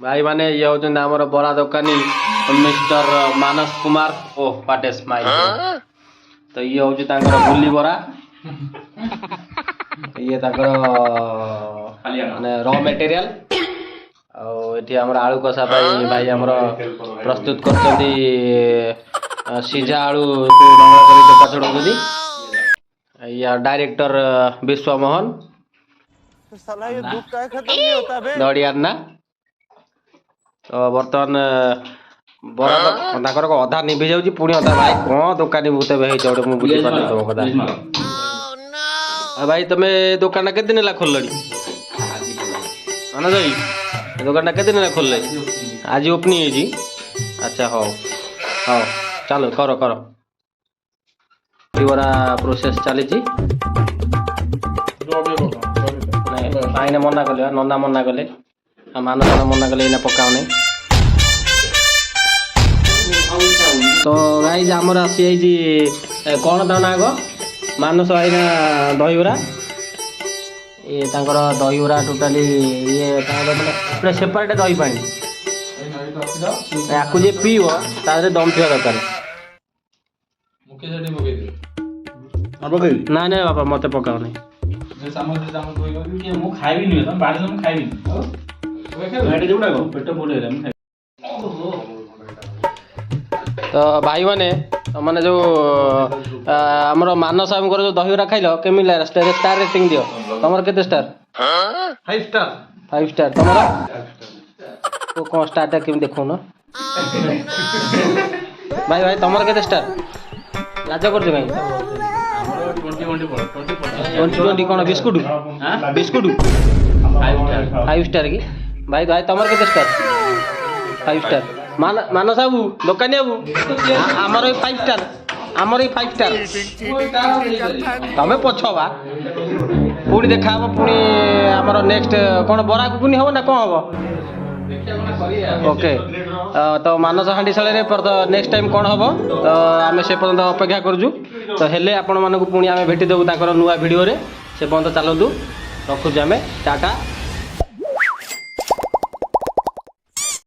भाई माने ये होचंद हमर बड़ा दुकानी mister Manas Kumar oh what is smile तो ये होची तांकर बुल्ली बरा ये तांकर माने रॉ मटेरियल एठी हमर आलू कसा भाई हमर प्रस्तुत करचंदी सीजा आलू को डंगा करी चपा छडौदी या डायरेक्टर विश्व मोहन साला ये दुख का खत्म नहीं होता बे दौड़ियार ना तो बर्तमान बरा ताकर अधा निभि जाउची पुणी अधा भाई कोन दुकानी भूते हे चौड़े मु बुझी पानी तुम कथा भाई तमे दुकान के दिन ला खोललड़ी माना जाई दुकान के दिन ला खोलले आज ओपनिंग है जी अच्छा हो हो चलो करो करो बरा प्रोसेस चली भाई मना कले नंदा मना कले मानस मना कले इना पकाओ नहीं तो गाइज आमर आसी जाइए कौन ता ना आग मानस आईना दहीबरा ये तांकर दहीबरा टोटाली ये पूरा सेपरेट दही पानी याकू जे पीव तादे दम थिया दरकार ना ना बाबा मते पकाओ नहीं तो भाई माने माने जो हमर मानस हमकर जो दहीबरा खाइलो केमि लागला स्टार रेटिंग दियो तमर केते स्टार 5 स्टार 5 स्टार तमरा तो कोन स्टार ता केमि देखो ना भाई भाई तमर केते स्टार लाज करछ भाई 20 कोन बिस्कुट बिस्कुट 5 स्टार की भाई भाई तमर केते स्टार 5 स्टार मानस बाबू दुकानी बाबू आमर 5 स्टार आमर 5 स्टार तमें पछवा पुणी देखा हम पुणी आमर नेक्स्ट कौन बरा गुगुनी हम ना कौन हम ओके तो मानस हांडी शाले नेक्स्ट टाइम कौन हम तो आम से पर्यटन अपेक्षा करूँ तो हेले आपण मानक पुणी आम भेटी देवु ताकर नुआ वीडियो रे से पर्यटन चलतु रखुचे आम टाटा।